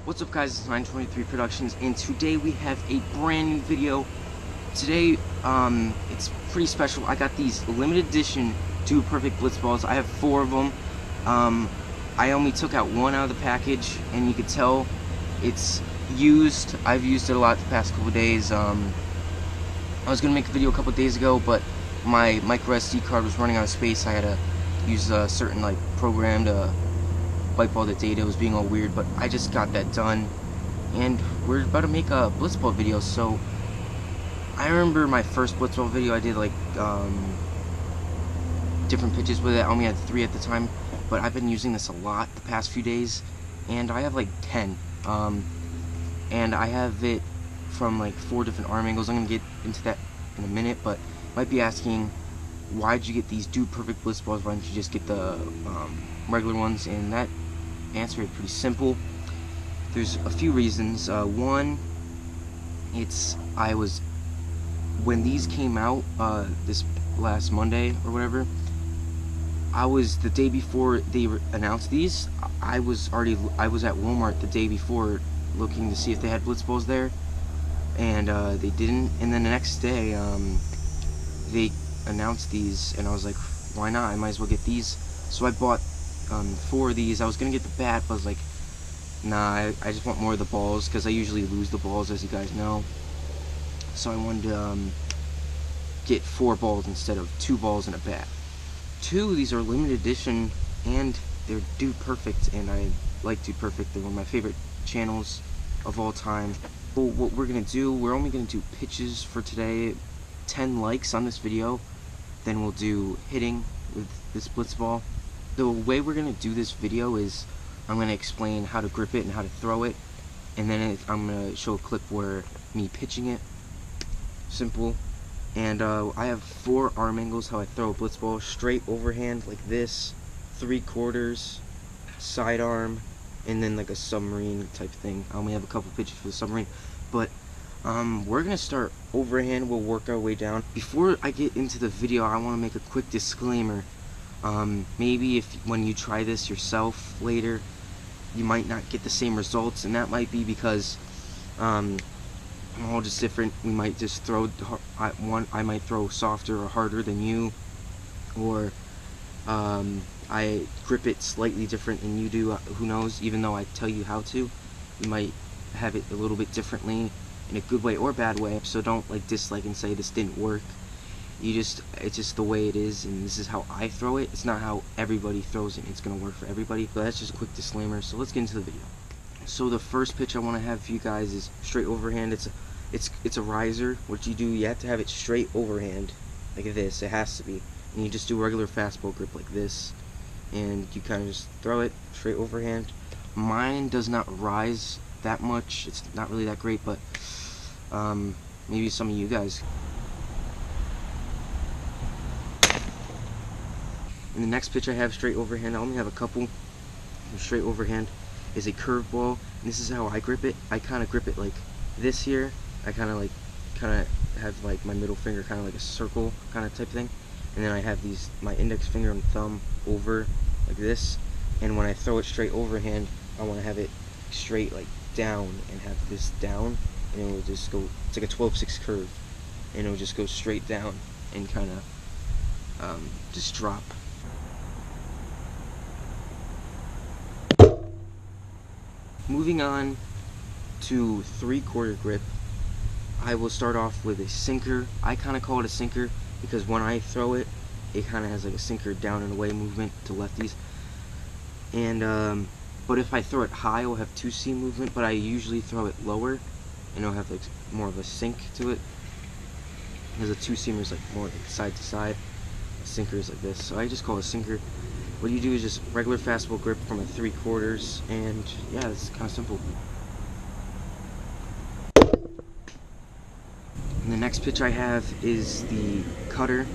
What's up, guys? It's 923 Productions, and today we have a brand new video. Today, it's pretty special. I got these limited edition Dude Perfect Blitzballs. I have 4 of them. I only took out 1 out of the package, and you can tell it's used. I've used it a lot the past couple days. I was gonna make a video a couple days ago, but my micro SD card was running out of space. I had to use a certain program to wipe all the data. It was being all weird, but I just got that done, and we're about to make a Blitzball video. So I remember my first Blitzball video, I did different pitches with it. I only had 3 at the time, but I've been using this a lot the past few days, and I have 10, and I have it from 4 different arm angles. I'm gonna get into that in a minute, but might be asking, why'd you get these Dude Perfect Blitzballs? Why didn't you just get the regular ones? And that answer is pretty simple. There's a few reasons. One, when these came out this last Monday or whatever, the day before they announced these, I was at Walmart the day before looking to see if they had Blitzballs there, and they didn't. And then the next day they announced these, and I was like, why not? I might as well get these. So I bought 4 of these. I was gonna get the bat, but I was like, nah, I just want more of the balls, because I usually lose the balls, as you guys know. So I wanted to get 4 balls instead of 2 balls and a bat. 2 of these are limited edition, and they're Dude Perfect, and I like Dude Perfect. They're one of my favorite channels of all time. Well, what we're gonna do, we're only gonna do pitches for today. 10 likes on this video, then we'll do hitting with this Blitzball. The way we're gonna do this video is I'm gonna explain how to grip it and how to throw it, and then I'm gonna show a clip where me pitching it. Simple. And I have 4 arm angles how I throw a Blitzball: straight overhand like this, 3/4, sidearm, and then a submarine type thing. I only have a couple pitches for the submarine, but we're gonna start overhand. We'll work our way down. Before I get into the video, I want to make a quick disclaimer. Maybe when you try this yourself later, you might not get the same results, and that might be because we're all just different. We might just throw I might throw softer or harder than you, or I grip it slightly different than you do. Who knows? Even though I tell you how to, you might have it a little bit differently, in a good way or bad way. So don't dislike and say this didn't work. It's just the way it is, and this is how I throw it. It's not how everybody throws it. It's gonna work for everybody. But that's just a quick disclaimer. So let's get into the video. So the first pitch I want to have for you guys is straight overhand. It's a riser. What you do, you have to have it straight overhand like this. It has to be. And you just do regular fastball grip like this, and you kind of just throw it straight overhand. Mine does not rise that much. It's not really that great, but maybe some of you guys. And the next pitch I have straight overhand, I only have a couple. Straight overhand is a curveball, and this is how I grip it. I kind of grip it like this here. I kind of have my middle finger kind of like a circle kind of type thing, and then I have my index finger and thumb over like this. And when I throw it straight overhand, I want to have it straight down, and have this down, and it will just go. It's like a 12/6 curve, and it will just go straight down and kind of just drop. Moving on to 3/4 grip, I will start off with a sinker. I kind of call it a sinker because when I throw it, it kind of has a sinker down and away movement to lefties. And but if I throw it high, I'll have 2-seam movement. But I usually throw it lower, and I'll have more of a sink to it. Because a 2-seamer is more side to side. A sinker is like this. So I just call it a sinker. What you do is just regular fastball grip from a 3/4, and yeah, it's kind of simple. And the next pitch I have is the cutter.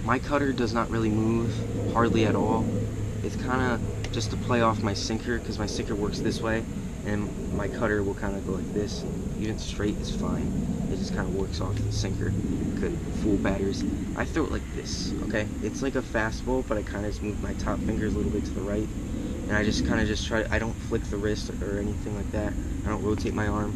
My cutter does not really move, hardly at all. It's kind of just to play off my sinker, because my sinker works this way, and my cutter will kind of go like this. Even straight is fine. It just kind of works off the sinker. Could fool batters. I throw it like this, okay? It's like a fastball, but I kind of just move my top fingers a little bit to the right, and I just kind of just try. I don't flick the wrist or anything like that. I don't rotate my arm.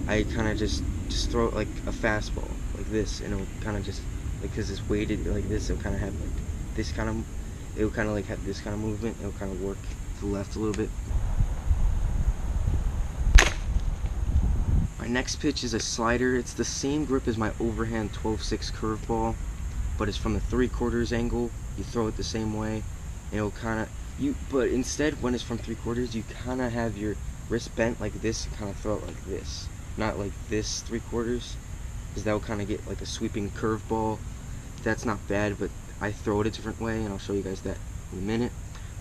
I kind of just throw it like a fastball, like this, and it'll kind of just like, because it's weighted like this, it'll kind of have like this kind of, it'll kind of like have this kind of movement. It'll kind of work to the left a little bit. My next pitch is a slider. It's the same grip as my overhand 12-6 curveball, but it's from a 3/4 angle. You throw it the same way, and it'll kind of, but instead when it's from 3/4, you kind of have your wrist bent like this and kind of throw it like this, not like this 3/4, because that will kind of get like a sweeping curveball. That's not bad, but I throw it a different way, and I'll show you guys that in a minute.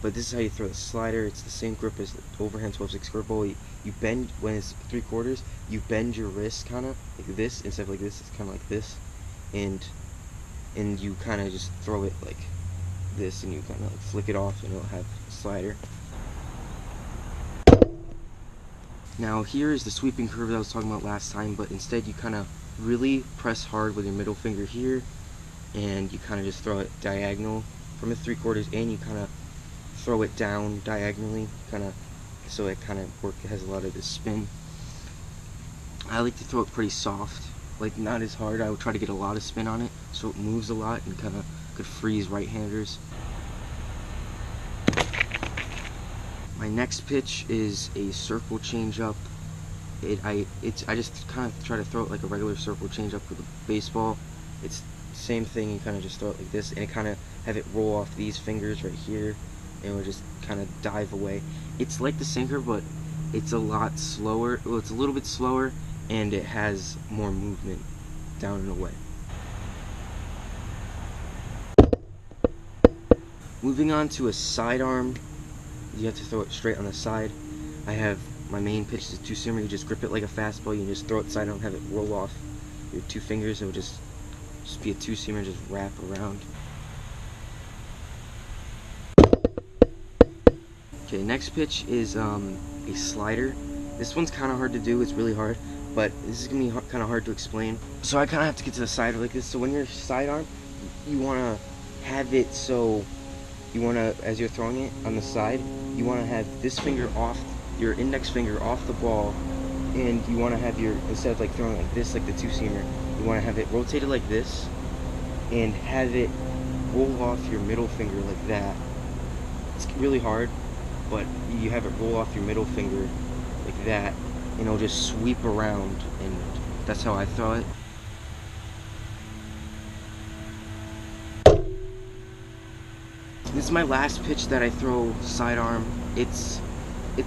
But this is how you throw the slider. It's the same grip as the overhand 12-6 curveball. You bend, when it's 3/4, you bend your wrist kind of like this, instead of like this. It's kind of like this, and you kind of just throw it like this, and you kind of like flick it off, and it'll have a slider. Now here is the sweeping curve that I was talking about last time, but instead you kind of really press hard with your middle finger here, and you kind of just throw it diagonal from the 3/4, and you kind of throw it down diagonally, kind of, so it kind of has a lot of this spin. I like to throw it pretty soft, like not as hard. I would try to get a lot of spin on it, so it moves a lot and kind of could freeze right-handers. My next pitch is a circle changeup. I just kind of try to throw it like a regular circle changeup with a baseball. It's the same thing. You kind of just throw it like this, and kind of have it roll off these fingers right here, and it will just kind of dive away. It's like the sinker, but it's a lot slower. Well, it's a little bit slower, and it has more movement down and away. Moving on to a sidearm, you have to throw it straight on the side. I have my main pitch is a two-seamer. You just grip it like a fastball. You just throw it sidearm, have it roll off your two fingers. It will just be a two-seamer, just wrap around. Okay, next pitch is a slider. This one's kind of hard to do. It's really hard, but this is gonna be kind of hard to explain. So I kind of have to get to the side like this. So when you're sidearm, you want to have it so you want to, as you're throwing it on the side, you want to have this finger off, your index finger off the ball, and you want to have your, instead of like throwing like this, like the two-seamer, you want to have it rotated like this, and have it roll off your middle finger like that. It's really hard, but you have it roll off your middle finger like that, and it'll just sweep around, and that's how I throw it. This is my last pitch that I throw sidearm. It's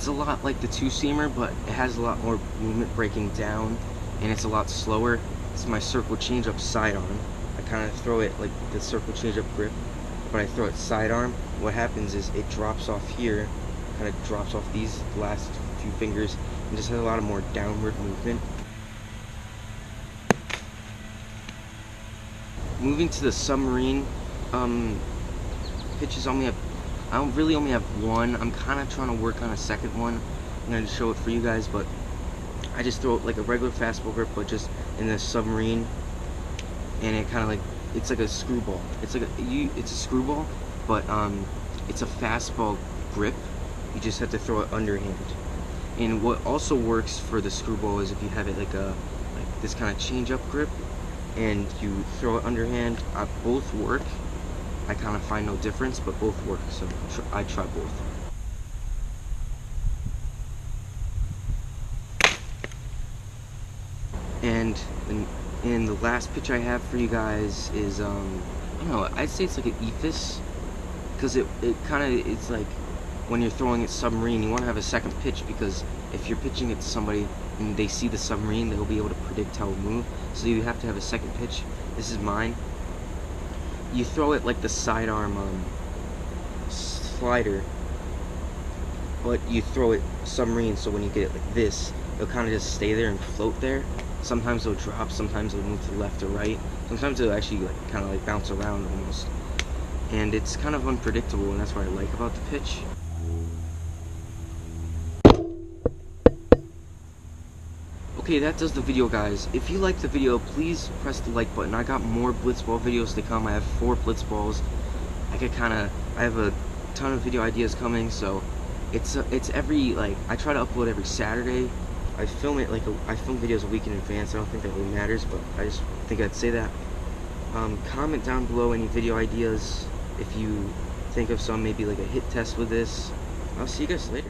a lot like the two-seamer, but it has a lot more movement breaking down, and it's a lot slower. It's my circle changeup sidearm. I kind of throw it like the circle changeup grip, but I throw it sidearm. What happens is it drops off here, kind of drops off these last few fingers, and just has a lot of more downward movement. Moving to the submarine, pitches I really only have one. I'm kind of trying to work on a second one. I'm going to show it for you guys, but I just throw it like a regular fastball grip, but just in the submarine, and it kind of like, it's like a screwball. It's like it's a screwball, but it's a fastball grip. You just have to throw it underhand. And what also works for the screwball is if you have it like this kind of change-up grip, and you throw it underhand. Both work. I kind of find no difference, but both work, so I try both. And the last pitch I have for you guys is, I don't know, I'd say it's like an ethos, because it's like when you're throwing it submarine, you want to have a second pitch, because if you're pitching it to somebody and they see the submarine, they'll be able to predict how it will move, so you have to have a second pitch. This is mine. You throw it like the sidearm slider, but you throw it submarine, so when you get it like this, it'll kind of just stay there and float there. Sometimes it'll drop, sometimes it'll move to the left or right, sometimes it'll actually like kind of like bounce around almost, and it's kind of unpredictable, and that's what I like about the pitch. Okay, that does the video, guys. If you liked the video, please press the like button. I got more Blitzball videos to come. I have 4 Blitzballs. I have a ton of video ideas coming, so It's every, like, I try to upload every Saturday. I film it I film videos a week in advance. I don't think that really matters, but I just think I'd say that. Comment down below any video ideas if you think of some, maybe like a hit test with this. I'll see you guys later.